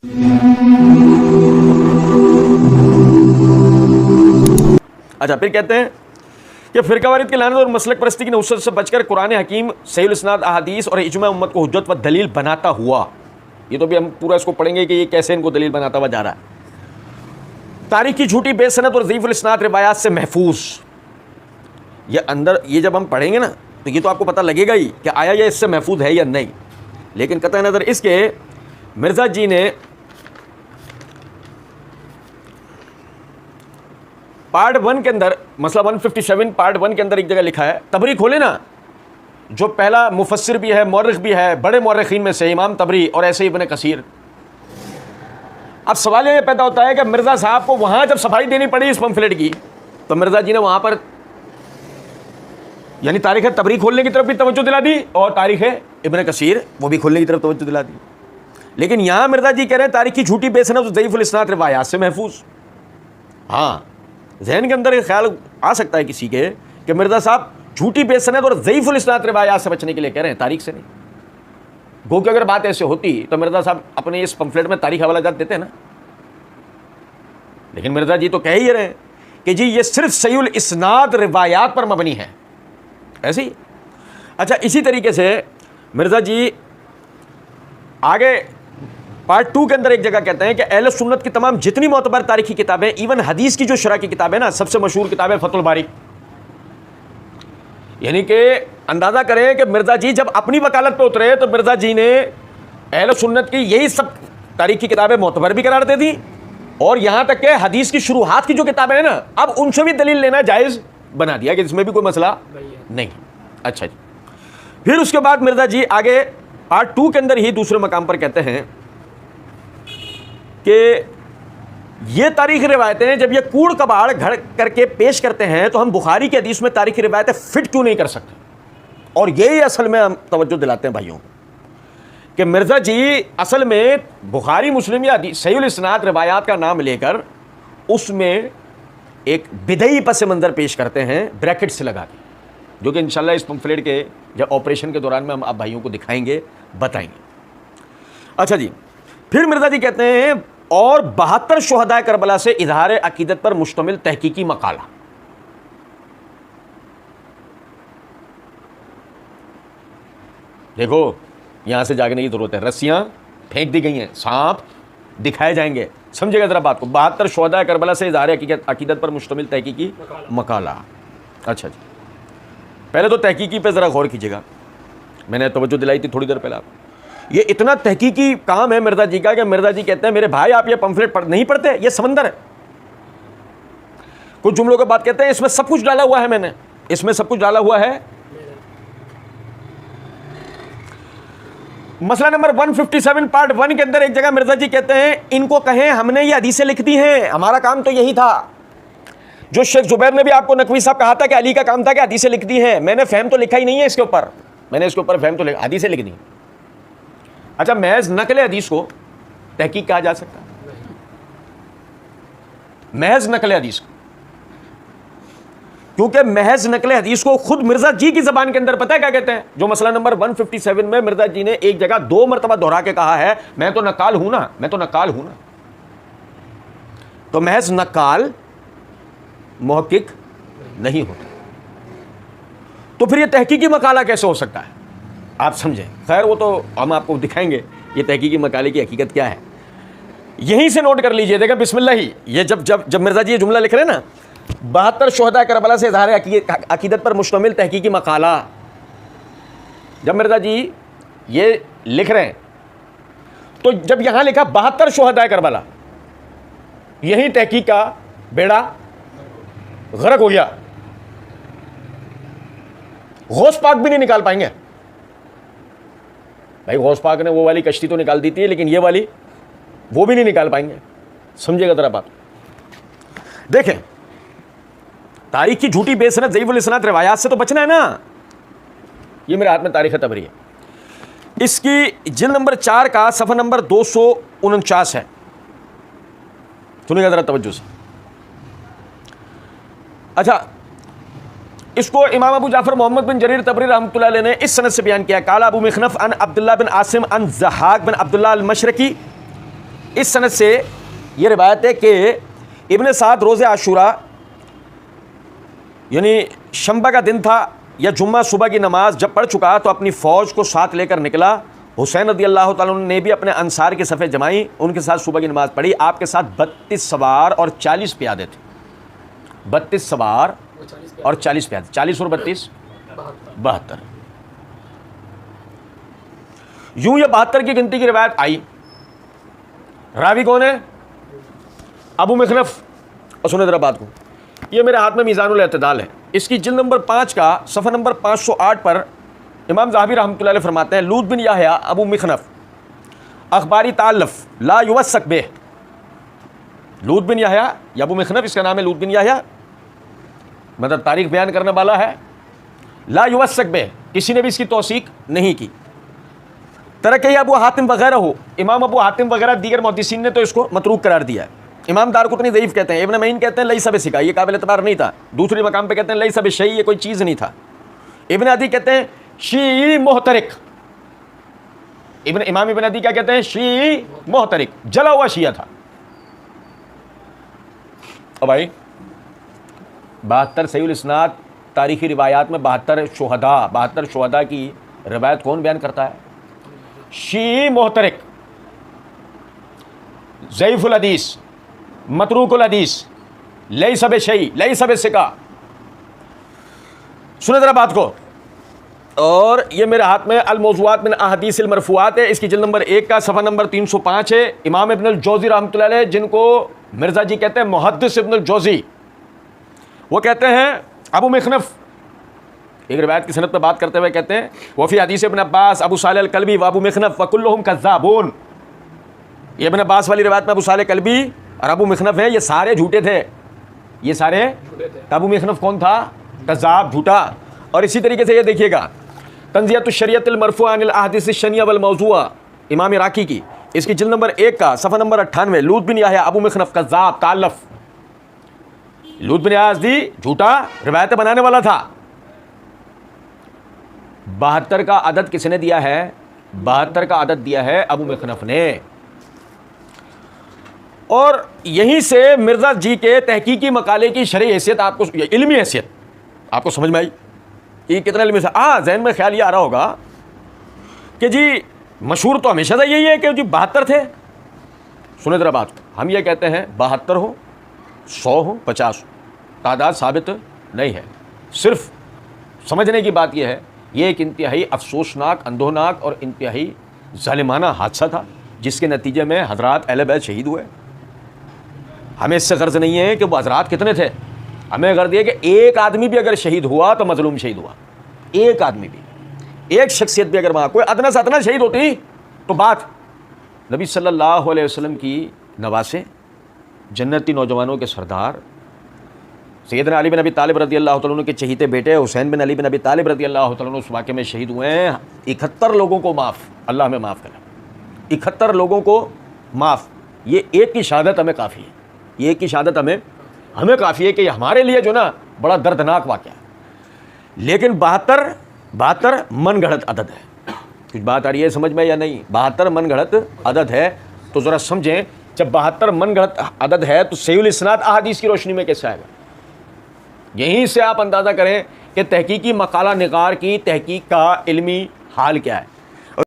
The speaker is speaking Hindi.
अच्छा, फिर कहते हैं कि फ़िरक़ावारियत की लानत और मसलक परस्ती की नुसरत से बचकर कुरान हकीम सहीहुल इस्नाद अहादीस और इज्मा उम्मत को हुज्जत व दलील बनाता हुआ, ये तो भी हम पूरा इसको पढ़ेंगे कि ये कैसे इनको दलील बनाता हुआ जा रहा है। तारीख की झूठी बेसनद और ज़ईफ़ुल इस्नाद रिवायात से महफूज, ये अंदर ये जब हम पढ़ेंगे ना तो ये तो आपको पता लगेगा ही कि आया ये इससे महफूज है या नहीं। लेकिन कतई नज़र इसके मिर्ज़ा जी ने पार्ट 1 के अंदर, मसला 157 पार्ट 1 के अंदर एक जगह लिखा है, तबरी खोले ना, जो पहला मुफस्सिर भी है, मौरख भी है, बड़े मौरखीन में से इमाम तबरी और ऐसे इब्न कसीर। अब सवाल ये पैदा होता है कि मिर्ज़ा साहब को वहाँ जब सफाई देनी पड़ी इस पम्फलेट की, तो मिर्ज़ा जी ने वहाँ पर यानी तारीख़ तबरी खोलने की तरफ भी तवज्जो दिला दी और तारीख़ इब्न कसीर वो भी खोलने की तरफ तवज्जो दिला दी। लेकिन यहाँ मिर्ज़ा जी कह रहे हैं तारीख़ की झूठी बेसनद ज़ईफ़ुल इस्नाद रिवायात से महफूज। हाँ, जहन के अंदर एक ख्याल आ सकता है किसी के कि मिर्ज़ा साहब झूठी बेसनद और ज़ईफ़ुल इस्नाद रिवायात से बचने के लिए कह रहे हैं, तारीख से नहीं। गो कि अगर बात ऐसे होती तो मिर्ज़ा साहब अपने इस पम्फलेट में तारीख हवाला जात देते हैं ना। लेकिन मिर्ज़ा जी तो कह ही रहे हैं कि जी ये सिर्फ सहीहुल इस्नाद रिवायात पर मबनी है, ऐसे ही। अच्छा, इसी तरीके से मिर्ज़ा जी आगे पार्ट 2 के अंदर एक जगह कहते हैं कि अहले सुन्नत की तमाम जितनी मोतबर तारीखी किताबें, इवन हदीस की जो शरह की किताबें ना, सबसे मशहूर किताब है फतहुल बारी। यानी कि अंदाज़ा करें कि मिर्ज़ा जी जब अपनी वकालत पे उतरे तो मिर्ज़ा जी ने अहले सुन्नत की यही सब तारीखी किताबें मोतबर भी करार दे दी, और यहाँ तक कि हदीस की शुरुआत की जो किताबें हैं ना, अब उनसे भी दलील लेना जायज़ बना दिया कि इसमें भी कोई मसला नहीं। अच्छा जी, फिर उसके बाद मिर्ज़ा जी आगे पार्ट 2 के अंदर ही दूसरे मकाम पर कहते हैं कि ये तारीख़ रिवायतें जब ये कूड़ कबाड़ घड़ करके पेश करते हैं तो हम बुखारी के हदीस में तारीख़ रिवायतें फिट क्यों नहीं कर सकते। और यही असल में हम तवज्जो दिलाते हैं भाइयों कि मिर्ज़ा जी असल में बुखारी मुस्लिम या सहीहुल इस्नाद रिवायात का नाम लेकर उसमें एक बिदई पस मंज़र पेश करते हैं ब्रैकेट से लगा के, जो कि इंशाल्लाह इस पम्फलेट के या ऑपरेशन के दौरान में हम आप भाइयों को दिखाएंगे, बताएंगे। अच्छा जी, फिर मिर्ज़ा जी कहते हैं और 72 शुहदाए करबला से इजहार अकीदत पर मुश्तमिल तहकीकी मकाला। देखो, यहां से जागने की जरूरत है, रस्सियां फेंक दी गई हैं, सांप दिखाए जाएंगे, समझेगा जरा बात को। 72 शुहदाए करबला से इजहार अकीदत पर मुश्तमिल तहकीकी मकाला। अच्छा जी, पहले तो तहकीकी पे ज़रा गौर कीजिएगा, मैंने तवज्जो दिलाई थी थोड़ी देर पहले आपको। ये इतना तहकीकी काम है मिर्ज़ा जी का कि मिर्ज़ा जी कहते हैं मेरे भाई आप ये पंफलेट नहीं पढ़ते, ये समंदर है। कुछ जुमलों के बाद कहते हैं इसमें सब कुछ डाला हुआ है, मैंने इसमें सब कुछ डाला हुआ है। मसला नंबर 157 पार्ट 1 के अंदर एक जगह मिर्ज़ा जी कहते हैं इनको कहें हमने ये हदीसें लिख दी हैं, हमारा काम तो यही था। जो शेख जुबैर ने भी आपको नकवी साहब कहा था कि अली का काम था कि हदीसें लिख दी हैं, मैंने फहम तो लिखा ही नहीं है इसके ऊपर, मैंने इसके ऊपर फहम तो हदीसें लिख दी। अच्छा, महज नकल हदीस को तहकीक कहा जा सकता है? महज नकल हदीस को, क्योंकि महज नकल हदीस को खुद मिर्ज़ा जी की ज़बान के अंदर पता है क्या कहते हैं। जो मसला नंबर 157 में मिर्ज़ा जी ने एक जगह 2 मरतबा दोहरा के कहा है मैं तो नकाल हूं ना, मैं तो नकाल हूं ना। तो महज नकाल मुहक्किक नहीं होता, तो फिर यह तहकीकी मकाला कैसे हो सकता है, आप समझें। खैर वो तो हम आपको दिखाएंगे ये तहकीकी मकाले की हकीकत क्या है। यहीं से नोट कर लीजिए, देखा बिस्मिल्लाह ही, ये जब मिर्ज़ा जी ये जुमला लिख रहे हैं ना, 72 शुहदा करबला से इज़हार अकीदत पर मुश्तमिल तहकीकी मकाला, जब मिर्ज़ा जी ये लिख रहे हैं तो जब यहां लिखा 72 शुहदा करबला, यही तहकीक का बेड़ा गर्क हो गया। गौस पाक भी नहीं निकाल पाएंगे भाई, गौस पाक ने वो वाली कश्ती तो निकाल दी थी, लेकिन ये वाली वो भी नहीं निकाल पाएंगे, समझेगा जरा बात। देखें, तारीख की झूठी बेसनद ज़ईफ़ुल इस्नाद रिवायात से तो बचना है ना। ये मेरे हाथ में तारीख़ तबरी है, इसकी जिल्द नंबर 4 का सफ़ा नंबर 249 है, सुनिएगा जरा तवज्जो से। अच्छा, इसको इमाम अबू जाफर मोहम्मद बिन जरीर तबरी रहमतुल्लाह अलैह ने इस सनद से बयान किया, काला अबू मिखनफ अन अब्दुल्लाह बिन आसिम अन ज़हाक बिन अब्दुल्लाह अल-मशरकी इस सनद से ये रिवायत है कि इब्न साद रोज़े आशूरा यानी शंबा का दिन था या जुम्मा सुबह की नमाज जब पढ़ चुका तो अपनी फ़ौज को साथ लेकर निकला। हुसैन रदी अल्लाह ताला अन्हु ने भी अपने अंसार की सफ़े जमाई, उनके साथ सुबह की नमाज़ पढ़ी। आपके साथ 32 सवार और 40 प्यादे थे। 32 सवार और 40 प्यादे, 40 और 32 72। यूं ये 72 की गिनती की रिवायत आई। रावी कौन है? अबू मिखनफ। और सुने जरा बात को, ये मेरे हाथ में मीज़ानुल एतदाल है, इसकी जिल्द नंबर 5 का सफ़ा नंबर 508 पर इमाम ज़हाबी रहमतुल्लाह अलैह फरमाते हैं, लूत बिन याहया अबू मिखनफ अखबारी ताल्लफ ला युवस्सक बे। लूत बिन याहया या अबू मिखनफ, इसका नाम है लूत बिन याहया, मतलब तारीख बयान करने वाला है। ला युवस्सक बे, किसी ने भी इसकी तौसीक नहीं की। तरक अबू हातिम वगैरह हो, इमाम अबू हातिम वगैरह दीगर मुहद्दिसीन ने तो इसको मतरूक करार दिया है। इमाम दारकुतनी ज़ईफ़ कहते हैं, इब्न मईन कहते हैं लई सब सिका, ये काबिल एतबार नहीं था। दूसरी मकाम पे कहते हैं लई सब शई, ये कोई चीज़ नहीं था। इब्न अदी कहते हैं शी मोहतरिक। इमाम इब्न अदी क्या कहते हैं? शी मोहतरिक, जला हुआ शिया था। और भाई 72 सहीहुल इस्नाद तारीखी रिवायात में 72 शुहदा की रिवायत कौन बयान करता है? शी मोहतरिक, ज़ईफ़ुल हदीस, मतरूकुल हदीस, लई सब शई, लई सब सिका। सुने जरा बात को। और ये मेरे हाथ में अल मौज़ूआत मिन अहादीस अल मरफ़ूआत है, इसकी जिल्द नंबर 1 का सफ़ा नंबर 305 है। इमाम इब्न अल जौज़ी रहमतुल्लाह अलैह, जिनको मिर्ज़ा जी कहते हैं, मुहद्दिस इब्न अल जौज़ी, वो कहते हैं अबू मिखनफ एक रिवायत की सनद पर बात करते हुए कहते हैं, वफ़ी हदीस इब्न अब्बास अबू सालेह अल कल्बी व अबू मिखनफ व कुल्लुहुम कज़्ज़ाबून। ये इब्न अब्बास वाली रिवायत में अबू सालेह कल्बी और अबू मिखनफ है, ये सारे झूठे थे, ये सारे। अबू मिखनफ कौन था? कज़्ज़ाब, झूठा। और इसी तरीके से ये देखिएगा, तंज़ियतुश शरीअतिल मरफ़ूआ अनिल अहादीस शनिया वल मौज़ूआ, इमाम इराकी की, इसकी जिल्द नंबर 1 का सफ़ा नंबर 98, लूत बिन याहया अबू मिखनफ कज़्ज़ाब ताल्लफ। लूत बिन याज़दी झूठा, रिवायतें बनाने वाला था। 72 का अदद किसने दिया है? 72 का अदद दिया है अबू मिखनफ ने। और यहीं से मिर्ज़ा जी के तहकीकी मकाले की शरई हैसियत आपको, इल्मी हैसियत आपको समझ में आई कि कितना इल्मी। जहन में ख्याल ये आ रहा होगा कि जी मशहूर तो हमेशा से यही है कि जी 72 थे। सुने जरा बात, हम ये कहते हैं 72 हो, 100 हो, 50 हो, तादाद साबित नहीं है। सिर्फ समझने की बात यह है, ये एक इंतहाई अफसोसनाक, अंधोनाक और इंतहाई जालिमाना हादसा था, जिसके नतीजे में हज़रात अहले बैत शहीद हुए। हमें इससे गर्ज नहीं है कि वो हज़रात कितने थे, हमें गर्ज है कि एक आदमी भी अगर शहीद हुआ तो मजलूम शहीद हुआ। एक आदमी भी, एक शख्सियत भी अगर वहाँ कोई अदना से अदना शहीद होती तो बात। नबी सल्लल्लाहु अलैहि वसल्लम की नवासे, जन्नती नौजवानों के सरदार सैयदना अली बिन अबी तालिब रज़ी अल्लाह तआला अन्हु के चहीते बेटे हुसैन बिन अली बिन अबी तालिब रज़ी अल्लाह तआला अन्हु उस वाक़े में शहीद हुए हैं। 71 लोगों को माफ़, अल्लाह हमें माफ़ करे। 71 लोगों को माफ़, ये एक की शहादत हमें काफ़ी है। ये एक की शहादत हमें काफ़ी है कि हमारे लिए जो ना बड़ा दर्दनाक वाक़या है। लेकिन 72 मन गढ़ंत अदद है। कुछ बात आ रही है समझ में या नहीं? 72 मन गढ़ंत अदद है, तो ज़रा समझें, जब 72 मन गढ़ंत अदद है तो सहीहुल इस्नाद अहादीस की रोशनी में कैसे आएगा? यहीं से आप अंदाज़ा करें कि तहकीकी मकाला निगार की तहकीक का इल्मी हाल क्या है।